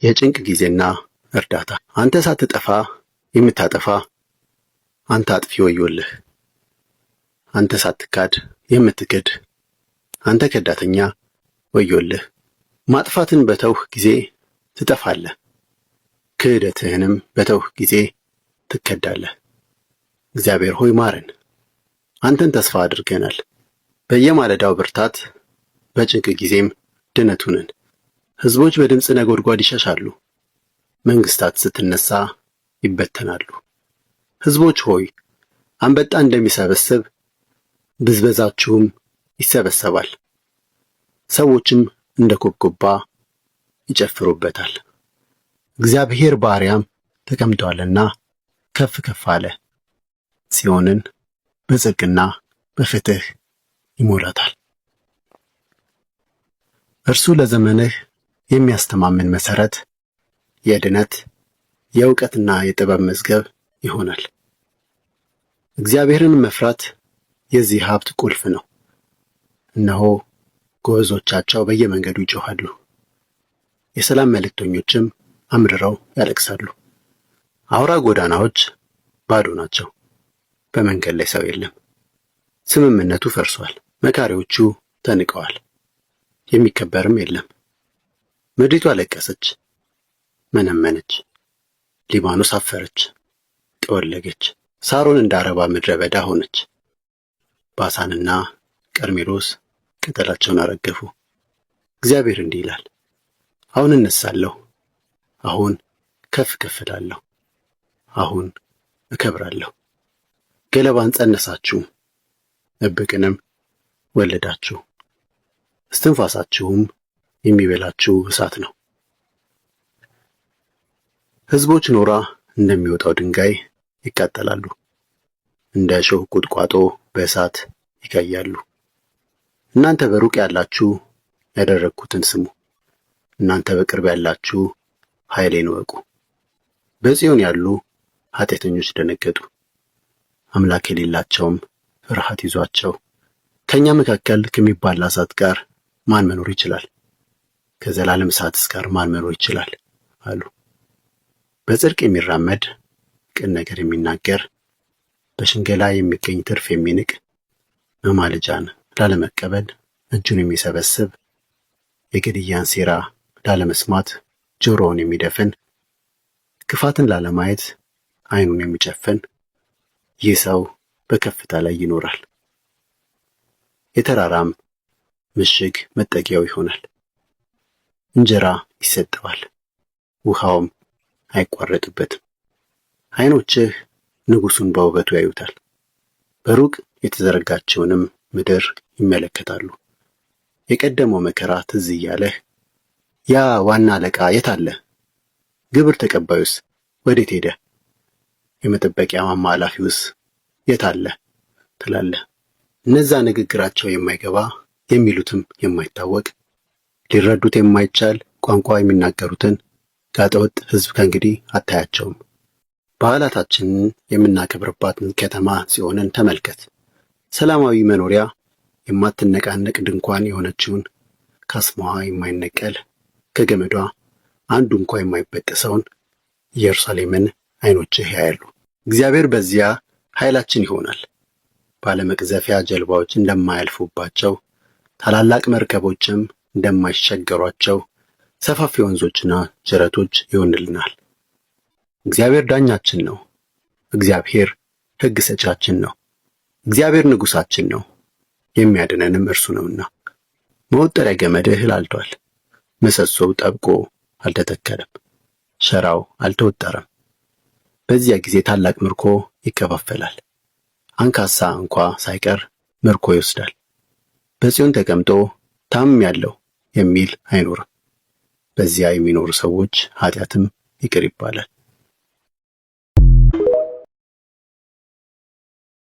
የጭንቅ ጊዜና እርዳታ። አንተ ሳትጠፋ የምታጠፋ፣ አንተ አጥፊ ወዮልህ። አንተ ሳትካድ የምትክድ፣ አንተ ከዳተኛ ወዮልህ። ማጥፋትን በተውህ ጊዜ ትጠፋለህ፣ ክህደትህንም በተውህ ጊዜ ትከዳለህ። እግዚአብሔር ሆይ ማረን፣ አንተን ተስፋ አድርገናል። በየማለዳው ብርታት፣ በጭንቅ ጊዜም ድነት ሁነን። ሕዝቦች በድምፅ ነጎድጓድ ይሸሻሉ፣ መንግሥታት ስትነሳ ይበተናሉ። ሕዝቦች ሆይ አንበጣ እንደሚሰበስብ ብዝበዛችሁም ይሰበሰባል። ሰዎችም እንደ ኩብኩባ ይጨፍሩበታል። እግዚአብሔር በአርያም ተቀምጧልና ከፍ ከፍ አለ፣ ጽዮንን በጽድቅና በፍትህ ይሞላታል። እርሱ ለዘመንህ የሚያስተማምን መሠረት፣ የድነት የእውቀትና የጥበብ መዝገብ ይሆናል። እግዚአብሔርን መፍራት የዚህ ሀብት ቁልፍ ነው። እነሆ ጎበዞቻቸው በየመንገዱ ይጮኻሉ፣ የሰላም መልእክተኞችም አምርረው ያለቅሳሉ። አውራ ጎዳናዎች ባዶ ናቸው፣ በመንገድ ላይ ሰው የለም። ስምምነቱ ፈርሷል፣ መካሪዎቹ ተንቀዋል፣ የሚከበርም የለም። ምድሪቱ አለቀሰች፣ መነመነች፣ ሊባኖስ አፈረች፣ ጠወለገች። ሳሮን እንደ አረባ ምድረ በዳ ሆነች። ባሳንና ቀርሜሎስ ቅጠላቸውን አረገፉ። እግዚአብሔር እንዲህ ይላል፣ አሁን እነሳለሁ፣ አሁን ከፍ ከፍ እላለሁ፣ አሁን እከብራለሁ። ገለባን ጸነሳችሁ፣ እብቅንም ወለዳችሁ፣ እስትንፋሳችሁም የሚበላችሁ እሳት ነው። ሕዝቦች ኖራ እንደሚወጣው ድንጋይ ይቃጠላሉ፣ እንደ እሾህ ቁጥቋጦ በእሳት ይጋያሉ። እናንተ በሩቅ ያላችሁ ያደረግኩትን ስሙ፣ እናንተ በቅርብ ያላችሁ ኃይሌን እወቁ። በጽዮን ያሉ ኃጢአተኞች ደነገጡ፣ አምላክ የሌላቸውም ፍርሃት ይዟቸው፣ ከእኛ መካከል ከሚባላ እሳት ጋር ማን መኖር ይችላል? ከዘላለም እሳትስ ጋር ማን መኖር ይችላል አሉ። በጽድቅ የሚራመድ ቅን ነገር የሚናገር፣ በሽንገላ የሚገኝ ትርፍ የሚንቅ፣ መማለጃን ላለመቀበል እጁን የሚሰበስብ፣ የግድያን ሴራ ላለመስማት ጆሮውን የሚደፍን፣ ክፋትን ላለማየት ዓይኑን የሚጨፍን፣ ይህ ሰው በከፍታ ላይ ይኖራል፣ የተራራም ምሽግ መጠጊያው ይሆናል። እንጀራ ይሰጠዋል፣ ውሃውም አይቋረጥበትም። ዓይኖችህ ንጉሡን በውበቱ ያዩታል፣ በሩቅ የተዘረጋችውንም ምድር ይመለከታሉ። የቀደመው መከራ ትዝ እያለህ ያ ዋና አለቃ የት አለ? ግብር ተቀባዩስ ወዴት ሄደ? የመጠበቂያ ማማ ኃላፊውስ የት አለ ትላለህ። እነዛ ንግግራቸው የማይገባ የሚሉትም የማይታወቅ ሊረዱት የማይቻል ቋንቋ የሚናገሩትን ጋጠወጥ ሕዝብ ከእንግዲህ አታያቸውም። በዓላታችንን የምናከብርባትን ከተማ ጽዮንን ተመልከት። ሰላማዊ መኖሪያ፣ የማትነቃነቅ ድንኳን የሆነችውን፣ ካስማዋ የማይነቀል ከገመዷ አንዱ እንኳ የማይበጠሰውን ኢየሩሳሌምን ዓይኖችህ ያያሉ። እግዚአብሔር በዚያ ኃይላችን ይሆናል። ባለመቅዘፊያ ጀልባዎች እንደማያልፉባቸው፣ ታላላቅ መርከቦችም እንደማይሻገሯቸው ሰፋፊ ወንዞችና ጅረቶች ይሆንልናል። እግዚአብሔር ዳኛችን ነው። እግዚአብሔር ሕግ ሰጫችን ነው። እግዚአብሔር ንጉሣችን ነው፣ የሚያድነንም እርሱ ነውና። መወጠሪያ ገመድህ ላልቷል፣ ምሰሶው ጠብቆ አልተተከለም፣ ሸራው አልተወጠረም። በዚያ ጊዜ ታላቅ ምርኮ ይከፋፈላል፣ አንካሳ እንኳ ሳይቀር ምርኮ ይወስዳል። በጽዮን ተቀምጦ ታምሜአለሁ የሚል አይኖርም። በዚያ የሚኖሩ ሰዎች ኃጢአትም ይቅር ይባላል።